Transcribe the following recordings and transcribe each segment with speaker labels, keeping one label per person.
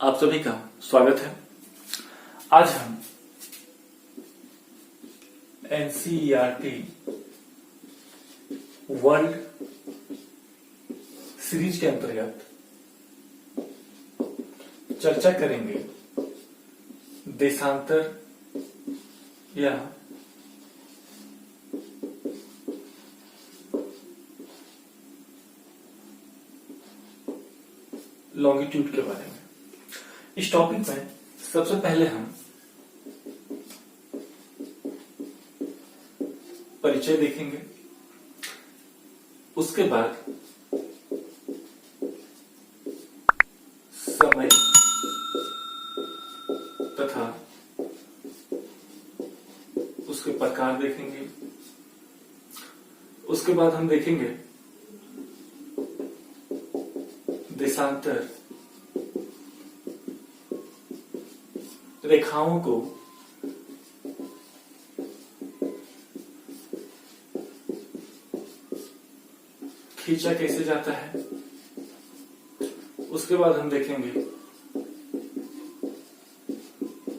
Speaker 1: आप सभी का स्वागत है। आज हम एनसीईआरटी वर्ल्ड सीरीज के अंतर्गत चर्चा करेंगे देशांतर या लॉन्गिट्यूड के बारे में। इस टॉपिक में सबसे पहले हम परिचय देखेंगे, उसके बाद समय तथा उसके प्रकार देखेंगे, उसके बाद हम देखेंगे देशांतर रेखाओं को खींचा कैसे जाता है। उसके बाद हम देखेंगे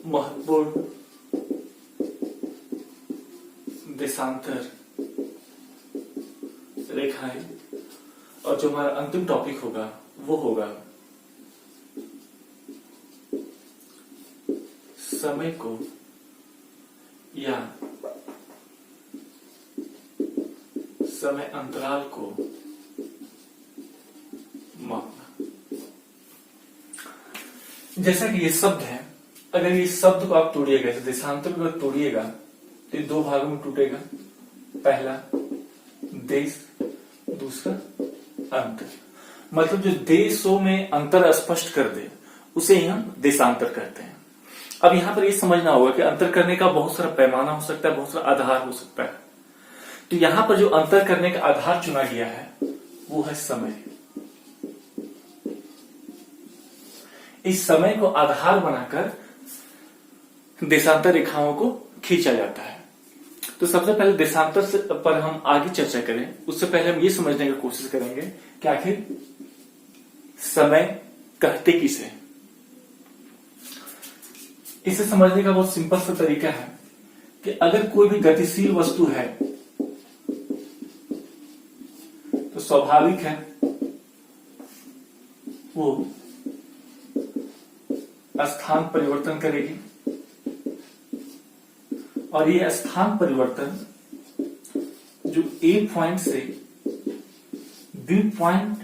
Speaker 1: महत्वपूर्ण देशांतर रेखाएं, और जो हमारा अंतिम टॉपिक होगा वो होगा समय को या समय अंतराल को मापना। जैसा कि ये शब्द है, अगर इस शब्द को आप तोड़िएगा, जैसे देशांतर को अगर तोड़िएगा तो ये दो भागों में टूटेगा। पहला देश, दूसरा अंतर। मतलब जो देशों में अंतर स्पष्ट कर दे उसे ही हम देशांतर कहते हैं। अब यहां पर ये समझना होगा कि अंतर करने का बहुत सारा पैमाना हो सकता है, बहुत सारा आधार हो सकता है। तो यहां पर जो अंतर करने का आधार चुना गया है वो है समय। इस समय को आधार बनाकर देशांतर रेखाओं को खींचा जाता है। तो सबसे पहले देशांतर से पर हम आगे चर्चा करें, उससे पहले हम ये समझने की कोशिश करेंगे कि आखिर समय कहते किसे। इसे समझने का बहुत सिंपल सा तरीका है कि अगर कोई भी गतिशील वस्तु है तो स्वाभाविक है वो स्थान परिवर्तन करेगी, और ये स्थान परिवर्तन जो ए पॉइंट से बी पॉइंट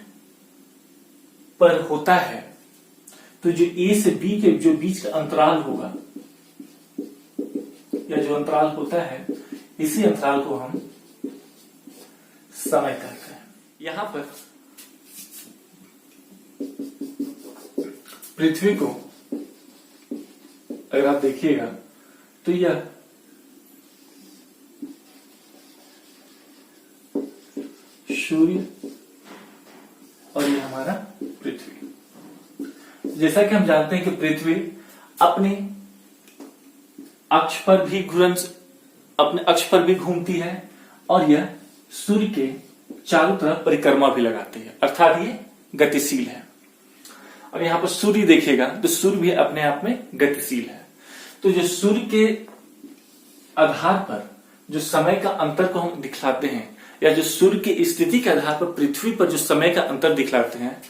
Speaker 1: पर होता है, तो जो ए से बी के जो बीच का अंतराल होगा या जो अंतराल होता है, इसी अंतराल को हम समय कहते हैं। यहां पर पृथ्वी को अगर आप देखिएगा तो यह सूर्य और यह हमारा पृथ्वी। जैसा कि हम जानते हैं कि पृथ्वी अपने अक्ष पर भी घूमती है और यह सूर्य के चारों तरफ परिक्रमा भी लगाती है, अर्थात ये गतिशील है। और यहां पर सूर्य देखिएगा तो सूर्य भी अपने आप में गतिशील है। तो जो सूर्य के आधार पर जो समय का अंतर को हम दिखलाते हैं, या जो सूर्य की स्थिति के आधार पर पृथ्वी पर जो समय का अंतर दिखलाते हैं,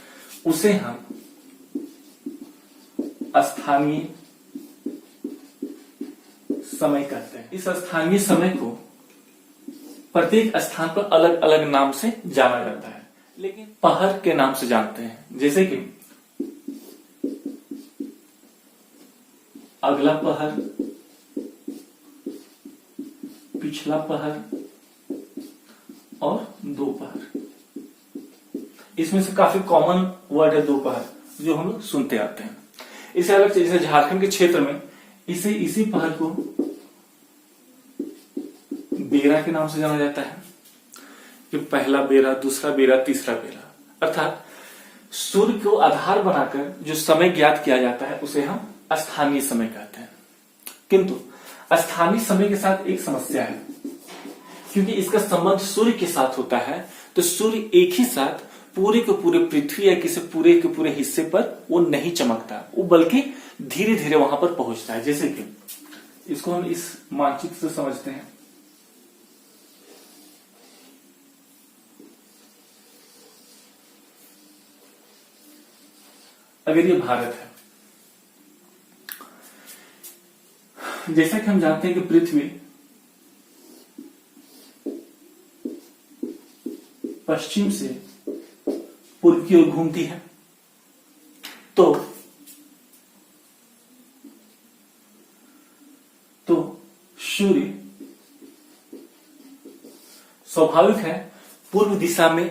Speaker 1: उसे हम स्थानीय समय कहते हैं। इस स्थानीय समय को प्रत्येक स्थान पर अलग अलग नाम से जाना जाता है, लेकिन पहर के नाम से जानते हैं। जैसे कि अगला पहर, पिछला पहर और दोपहर। इसमें से काफी कॉमन वर्ड है दोपहर, जो हम लोग सुनते आते हैं। इसे अलग से, जैसे झारखंड के क्षेत्र में इसी पहर को बेरा के नाम से जाना जाता है, कि पहला बेरा, दूसरा बेरा, तीसरा बेरा। अर्थात सूर्य को आधार बनाकर जो समय ज्ञात किया जाता है उसे हम स्थानीय समय कहते हैं। किंतु स्थानीय समय के साथ एक समस्या है, क्योंकि इसका संबंध सूर्य के साथ होता है, तो सूर्य एक ही साथ पूरे के पूरे पृथ्वी या किसी पूरे के पूरे हिस्से पर वो नहीं चमकता, वो बल्कि धीरे धीरे वहां पर पहुंचता है। जैसे कि इसको हम इस मानचित्र से समझते हैं। अगर ये भारत है, जैसा कि हम जानते हैं कि पृथ्वी पश्चिम से पूर्व की ओर घूमती है, तो सूर्य स्वाभाविक है पूर्व दिशा में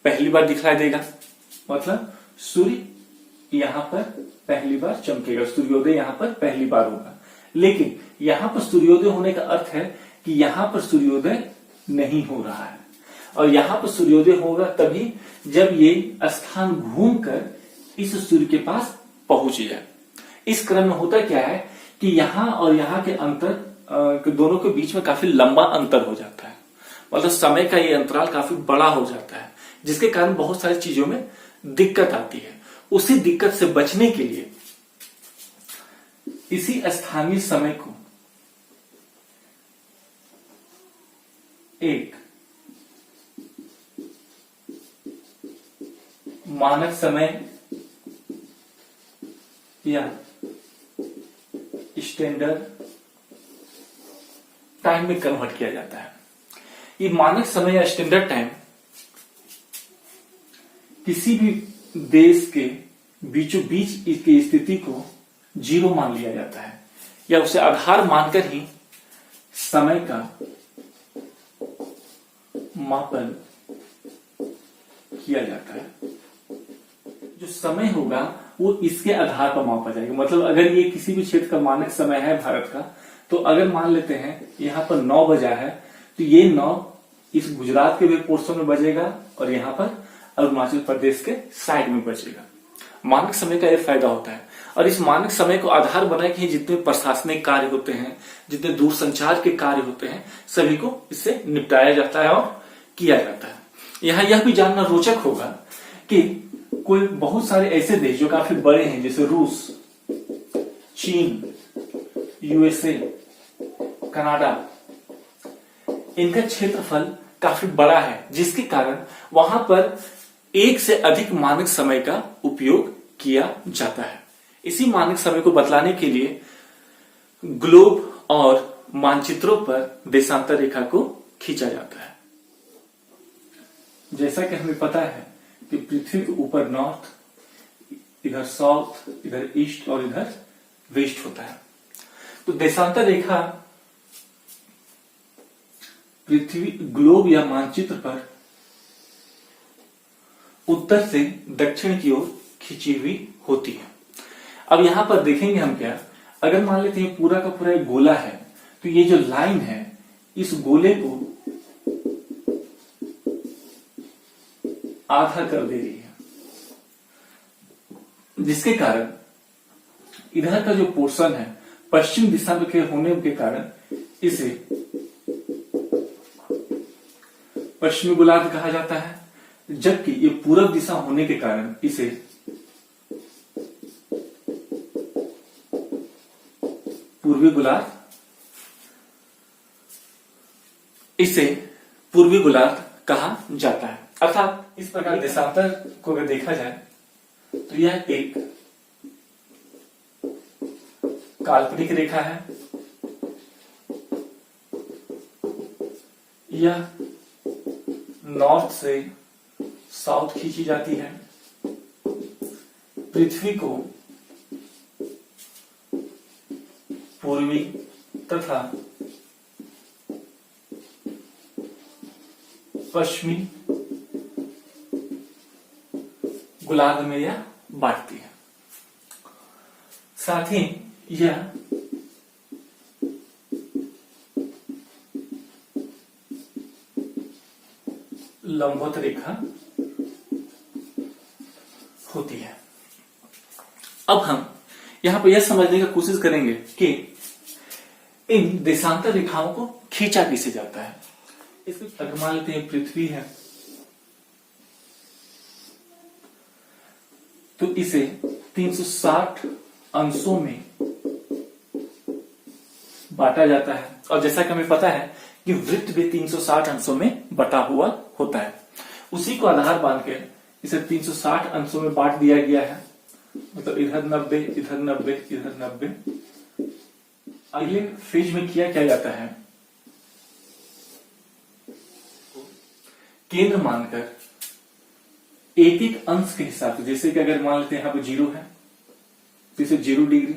Speaker 1: पहली बार दिखलाई देगा, मतलब सूर्य यहां पर पहली बार चमकेगा, सूर्योदय यहां पर पहली बार होगा। लेकिन यहां पर सूर्योदय होने का अर्थ है कि यहां पर सूर्योदय नहीं हो रहा है, और यहां पर सूर्योदय होगा तभी जब ये स्थान घूमकर इस सूर्य के पास पहुंच जाए। इस क्रम में होता क्या है कि यहां और यहां के अंतर दोनों के बीच में काफी लंबा अंतर हो जाता है, मतलब समय का ये अंतराल काफी बड़ा हो जाता है, जिसके कारण बहुत सारी चीजों में दिक्कत आती है। उसी दिक्कत से बचने के लिए इसी स्थानीय समय को एक मानक समय या स्टैंडर्ड टाइम में कन्वर्ट किया जाता है। ये मानक समय या स्टैंडर्ड टाइम किसी भी देश के बीचों बीच की स्थिति को जीरो मान लिया जाता है, या उसे आधार मानकर ही समय का मापन किया जाता है। जो समय होगा वो इसके आधार पर मापा जाएगा। मतलब अगर ये किसी भी क्षेत्र का मानक समय है भारत का, तो अगर मान लेते हैं यहां पर 9 बजा है, तो ये 9 इस गुजरात के भी पोर्शन में बजेगा और यहां पर अरुणाचल प्रदेश के साइड में बजेगा। मानक समय का यह फायदा होता है, और इस मानक समय को आधार बना के जितने प्रशासनिक कार्य होते हैं, जितने दूरसंचार के कार्य होते हैं, सभी को इससे निपटाया जाता है और किया जाता है। यहां यह भी जानना रोचक होगा कि कोई बहुत सारे ऐसे देश जो काफी बड़े हैं, जैसे रूस, चीन, यूएसए, कनाडा, इनका क्षेत्रफल काफी बड़ा है, जिसके कारण वहां पर एक से अधिक मानक समय का उपयोग किया जाता है। इसी मानक समय को बतलाने के लिए ग्लोब और मानचित्रों पर देशांतर रेखा को खींचा जाता है। जैसा कि हमें पता है कि पृथ्वी के ऊपर नॉर्थ, इधर साउथ, इधर ईस्ट और इधर वेस्ट होता है। तो देशांतर रेखा पृथ्वी ग्लोब या मानचित्र पर उत्तर से दक्षिण की ओर खींची हुई होती है। अब यहां पर देखेंगे हम क्या, अगर मान लेते हैं पूरा का पूरा एक गोला है, तो ये जो लाइन है इस गोले को आधा कर दे रही है, जिसके कारण इधर का जो पोर्शन है पश्चिम दिशा में के होने के कारण इसे पश्चिमी गोलार्ध कहा जाता है, जबकि ये पूरब दिशा होने के कारण इसे पूर्वी गोलार्ध, इसे पूर्वी गोलार्ध कहा जाता है। अर्थात इस प्रकार देशांतर को अगर देखा जाए तो यह एक काल्पनिक रेखा है। यह नॉर्थ से साउथ खींची जाती है। पृथ्वी को पूर्वी तथा पश्चिमी गोलार्ध में यह बांटती है। साथ ही यह लंबवत रेखा होती है। अब हम यहां पर यह समझने की कोशिश करेंगे कि इन देशांतर रेखाओं को खींचा किसे जाता है। इसको अगर मान लेते हैं पृथ्वी है, तो इसे 360 अंशों में बांटा जाता है। और जैसा कि हमें पता है कि वृत्त भी 360 अंशों में बटा हुआ होता है, उसी को आधार मान के इसे 360 अंशों में बांट दिया गया है। मतलब इधर 90, इधर 90, इधर 90। अगले फेज में किया क्या जाता है, केंद्र मानकर एक एक अंश के हिसाब से, जैसे कि अगर मान लेते हैं यहां पे 0 है तो इसे 0 डिग्री,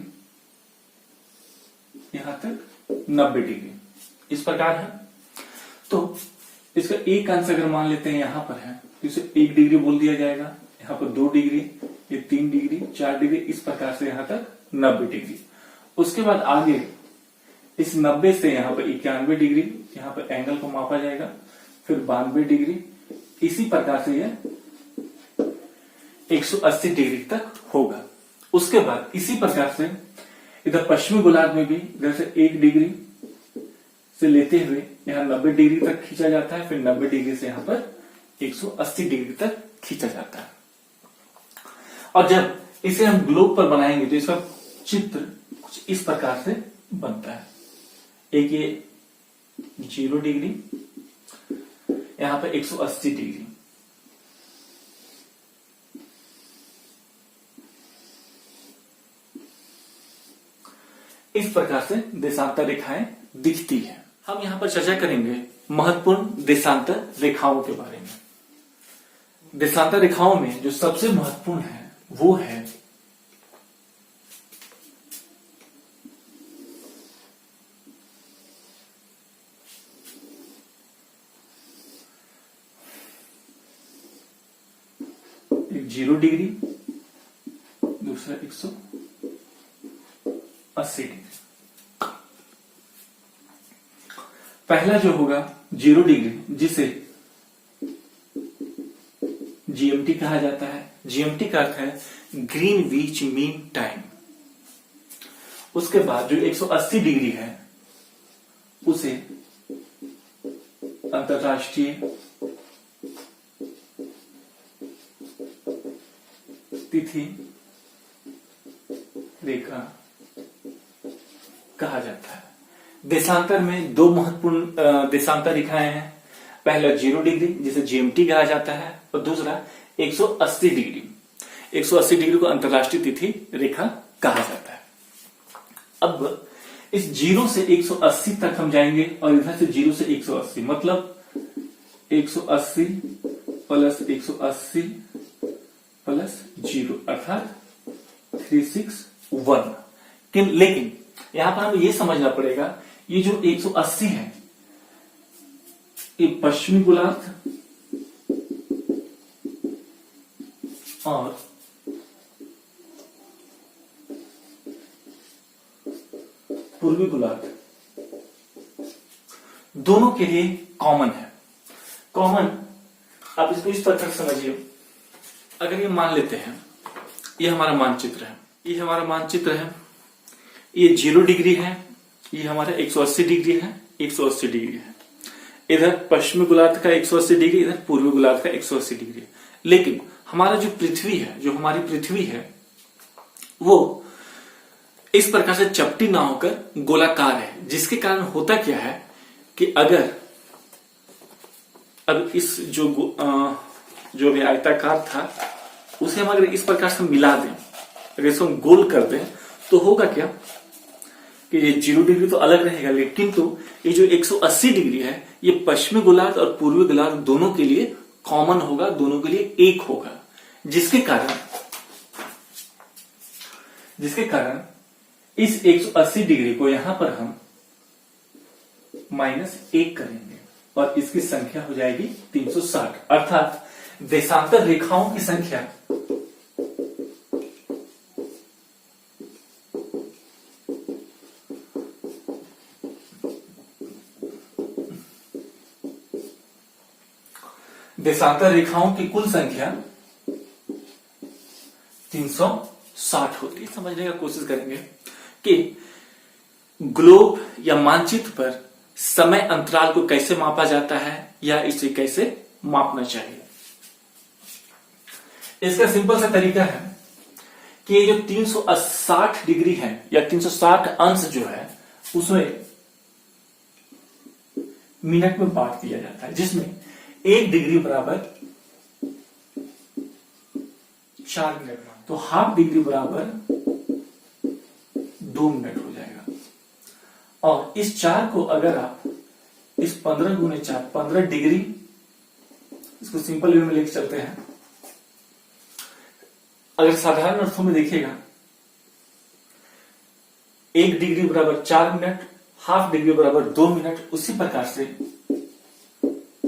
Speaker 1: यहां तक 90 डिग्री, इस प्रकार है। तो इसका एक अंश अगर मान लेते हैं यहां पर है तो इसे 1 डिग्री बोल दिया जाएगा, यहां पर 2 डिग्री, ये 3 डिग्री, 4 डिग्री, इस प्रकार से यहां तक 90 डिग्री। उसके बाद आगे इस 90 से यहां पर 91 डिग्री, यहां पर एंगल को मापा जाएगा, फिर 92 डिग्री, इसी प्रकार से यह 180 डिग्री तक होगा। उसके बाद इसी प्रकार से इधर पश्चिमी गोलार्ध में भी इधर से 1 डिग्री से लेते हुए यहां 90 डिग्री तक खींचा जाता है, फिर 90 डिग्री से यहां पर 180 डिग्री तक खींचा जाता है। और जब इसे हम ग्लोब पर बनाएंगे तो इसका चित्र कुछ इस प्रकार से बनता है। एक ये 0 डिग्री, यहां पर 180 डिग्री, इस प्रकार से देशांतर रेखाएं दिखती है। हम यहां पर चर्चा करेंगे महत्वपूर्ण देशांतर रेखाओं के बारे में। देशांतर रेखाओं में जो सबसे महत्वपूर्ण है वो है एक 0 डिग्री, दूसरा 180 डिग्री। पहला जो होगा 0 डिग्री, जिसे जीएमटी कहा जाता है। जीएमटी का अर्थ है ग्रीनविच मीन टाइम। उसके बाद जो 180 डिग्री है उसे अंतरराष्ट्रीय तिथि रेखा कहा जाता है। देशांतर में दो महत्वपूर्ण देशांतर रेखाएं हैं। पहला 0 डिग्री जिसे जीएमटी कहा जाता है, और दूसरा 180 डिग्री। 180 डिग्री को अंतरराष्ट्रीय तिथि रेखा कहा जाता है। अब इस 0 से 180 तक हम जाएंगे, और इधर से 0 से 180 मतलब 180 प्लस 180 प्लस 0 अर्थात 361। लेकिन यहां पर हमें यह समझना पड़ेगा, ये जो 180 है ये पश्चिमी गोलार्ध और पूर्वी गोलार्ध दोनों के लिए कॉमन है। कॉमन, आप इसको इस तरह से समझिए। अगर ये मान लेते हैं ये हमारा मानचित्र है, ये हमारा मानचित्र है, ये 0 डिग्री है, ये हमारा 180 डिग्री है, 180 डिग्री है। इधर पश्चिमी गोलार्ध का 180 डिग्री, इधर पूर्वी गोलार्ध का 180 डिग्री। लेकिन हमारा जो पृथ्वी है, जो हमारी पृथ्वी है, वो इस प्रकार से चपटी ना होकर गोलाकार है। जिसके कारण होता क्या है कि अगर अब इस जो भी आयताकार था उसे हम अगर इस प्रकार से मिला दें, अगर इसको हम गोल कर दें, तो होगा क्या कि ये 0 डिग्री तो अलग रहेगा, लेकिन किंतु ये जो 180 डिग्री है ये पश्चिमी गोलार्ध और पूर्वी गोलार्ध दोनों के लिए कॉमन होगा, दोनों के लिए एक होगा। जिसके कारण इस 180 डिग्री को यहां पर हम -1 करेंगे और इसकी संख्या हो जाएगी 360। अर्थात देशांतर रेखाओं की संख्या देशांतर रेखाओं की कुल संख्या 360 होती है। समझने का कोशिश करेंगे कि ग्लोब या मानचित्र पर समय अंतराल को कैसे मापा जाता है या इसे कैसे मापना चाहिए। इसका सिंपल सा तरीका है कि ये जो 360 डिग्री है या 360 अंश जो है उसमें मिनट में बांट दिया जाता है, जिसमें 1 डिग्री बराबर 4 मिनट, तो हाफ डिग्री बराबर 2 मिनट हो जाएगा। और इस 4 को अगर आप इस 15 गुने 4 15 डिग्री, इसको सिंपल वे में लेके चलते हैं। अगर साधारण अर्थों में देखिएगा 1 डिग्री बराबर 4 मिनट, हाफ डिग्री बराबर 2 मिनट, उसी प्रकार से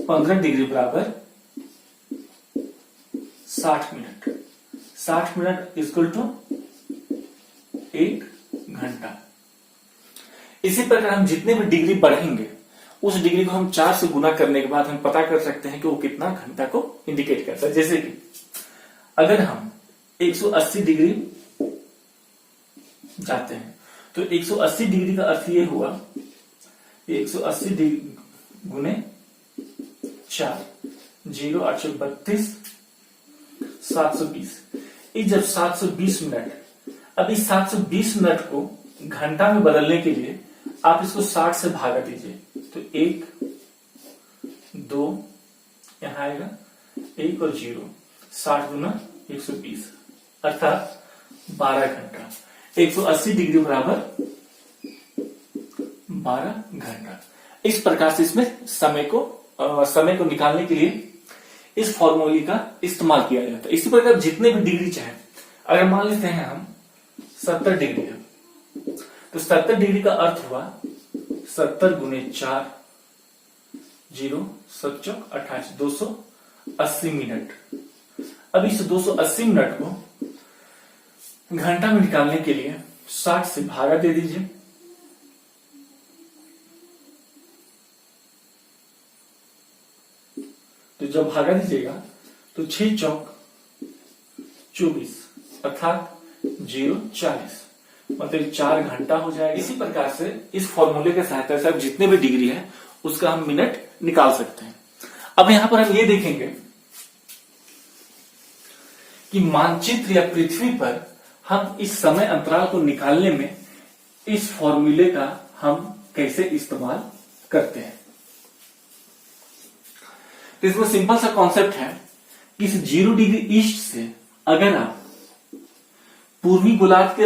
Speaker 1: 15 डिग्री बराबर 60 मिनट। 60 मिनट इक्वल टू 1 घंटा। इसी प्रकार हम जितने भी डिग्री बढ़ेंगे उस डिग्री को हम 4 से गुना करने के बाद हम पता कर सकते हैं कि वो कितना घंटा को इंडिकेट करता है। जैसे कि अगर हम 180 डिग्री जाते हैं तो 180 डिग्री का अर्थ ये हुआ 180 डिग्री गुने 4 0 832 720। ये जब 720 मिनट, अब इस 720 मिनट को घंटा में बदलने के लिए आप इसको 60 से भागा दीजिए, तो 1 2 यहां आएगा 1 और 0, 60 गुना 120 अर्थात 12 घंटा। 180 डिग्री बराबर 12 घंटा। इस प्रकार से इसमें समय को निकालने के लिए इस फॉर्मूले का इस्तेमाल किया जाता है। इसी प्रकार जितने भी डिग्री चाहे, अगर मान लेते हैं हम 70 डिग्री है, तो 70 डिग्री का अर्थ हुआ 70 गुने 4 0 7 चौक 28 280 मिनट। अब इस 280 मिनट को घंटा में निकालने के लिए 60 से भागा दे दीजिए, तो जब भागा दीजिएगा तो 6 चौक 24 अर्थात 0 40, मतलब 4 घंटा हो जाएगा। इसी प्रकार से इस फॉर्मूले के सहायता से आप जितने भी डिग्री है उसका हम मिनट निकाल सकते हैं। अब यहां पर हम ये देखेंगे कि मानचित्र या पृथ्वी पर हम इस समय अंतराल को निकालने में इस फॉर्मूले का हम कैसे इस्तेमाल करते हैं। तो इसमें सिंपल सा कॉन्सेप्ट है कि इस 0 डिग्री ईस्ट से अगर आप पूर्वी गोलार्ध के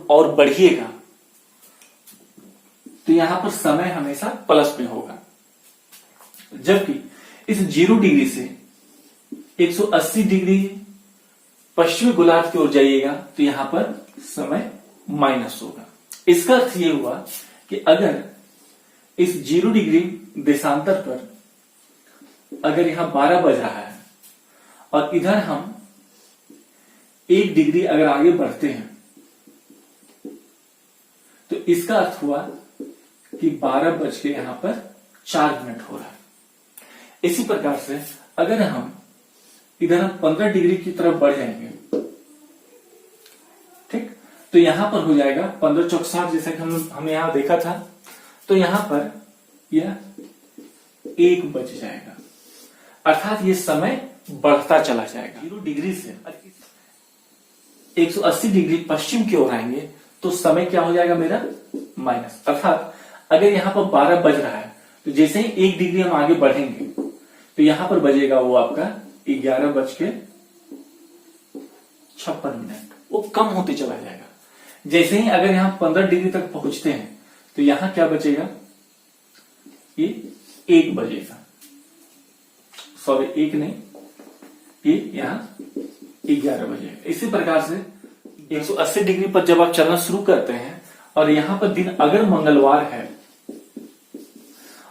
Speaker 1: और बढ़िएगा तो यहां पर समय हमेशा प्लस में होगा, जबकि इस 0 डिग्री से 180 डिग्री पश्चिमी गोलार्ध की ओर जाइएगा तो यहां पर समय माइनस होगा। इसका अर्थ यह हुआ कि अगर इस 0 डिग्री देशांतर पर अगर यहां 12 बज रहा है और इधर हम 1 डिग्री अगर आगे बढ़ते हैं तो इसका अर्थ हुआ कि 12 बज के यहां पर 4 मिनट हो रहा है। इसी प्रकार से अगर हम इधर हम 15 डिग्री की तरफ बढ़ जाएंगे, ठीक, तो यहां पर हो जाएगा 15 चौक 60, जैसा कि हमने यहां देखा था, तो यहां पर यह 1 बज जाएगा, अर्थात ये समय बढ़ता चला जाएगा। 0 डिग्री से 180 डिग्री पश्चिम की ओर आएंगे तो समय क्या हो जाएगा मेरा माइनस, अर्थात अगर यहां पर 12 बज रहा है तो जैसे ही 1 डिग्री हम आगे बढ़ेंगे तो यहां पर बजेगा वो आपका 11 बज के 56 मिनट, वो कम होते चला जाएगा। जैसे ही अगर यहां 15 डिग्री तक पहुंचते हैं तो यहां क्या बचेगा, ये 1 बजेगा, सॉरी 1 नहीं, ये यहां 11 बजेगा। इसी प्रकार से 180 डिग्री पर जब आप चलना शुरू करते हैं और यहां पर दिन अगर मंगलवार है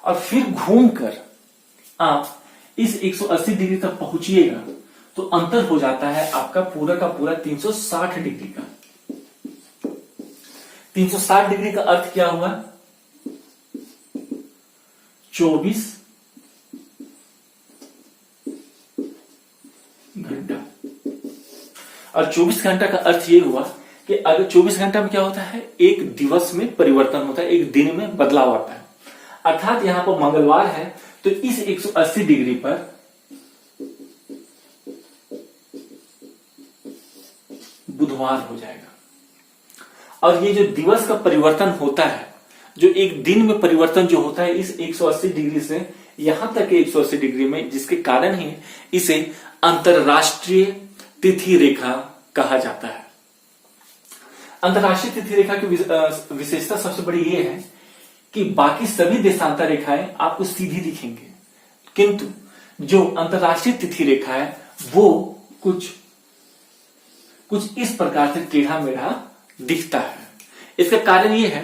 Speaker 1: और फिर घूमकर आप इस 180 डिग्री तक पहुंचिएगा तो अंतर हो जाता है आपका पूरा का पूरा 360 डिग्री का। 360 डिग्री का अर्थ क्या हुआ, 24 घंटा। और 24 घंटा का अर्थ यह हुआ कि अगर 24 घंटा में क्या होता है, एक दिवस में परिवर्तन होता है, एक दिन में बदलाव आता है। अर्थात यहां पर मंगलवार है तो इस 180 डिग्री पर बुधवार हो जाएगा। और ये जो दिवस का परिवर्तन होता है, जो एक दिन में परिवर्तन जो होता है इस 180 डिग्री से यहां तक 180 डिग्री में, जिसके कारण ही इसे अंतरराष्ट्रीय तिथि रेखा कहा जाता है। अंतरराष्ट्रीय तिथि रेखा की विशेषता सबसे बड़ी ये है कि बाकी सभी देशांतर रेखाएं आपको सीधी दिखेंगे, किंतु जो अंतरराष्ट्रीय तिथि रेखा है वो कुछ इस प्रकार से टेढ़ा मेढ़ा दिखता है। इसका कारण ये है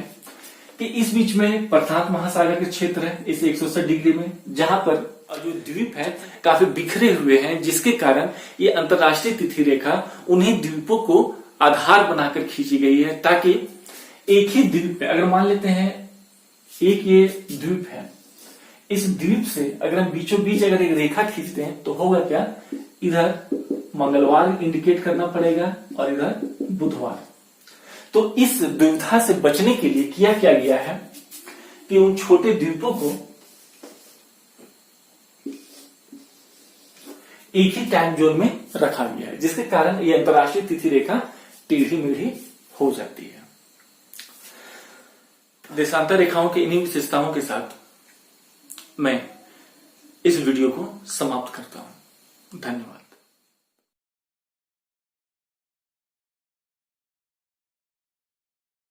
Speaker 1: कि इस बीच में प्रशांत महासागर के क्षेत्र है इस 180 डिग्री में, जहां पर जो द्वीप है काफी बिखरे हुए हैं, जिसके कारण ये अंतरराष्ट्रीय तिथि रेखा उन्हीं द्वीपों को आधार बनाकर खींची गई है, ताकि एक ही द्वीप पे, अगर मान लेते हैं एक ये द्वीप है, इस द्वीप से अगर हम बीचों बीच अगर एक रेखा खींचते हैं तो होगा क्या, इधर मंगलवार इंडिकेट करना पड़ेगा और इधर बुधवार। तो इस दुविधा से बचने के लिए किया क्या गया है कि उन छोटे द्वीपों को एक ही टाइम जोन में रखा गया है, जिसके कारण यह अंतरराष्ट्रीय तिथि रेखा टेढ़ी मेढ़ी हो जाती है। देशांतर रेखाओं की इन्हीं विशेषताओं के साथ मैं इस वीडियो को समाप्त करता हूं। धन्यवाद।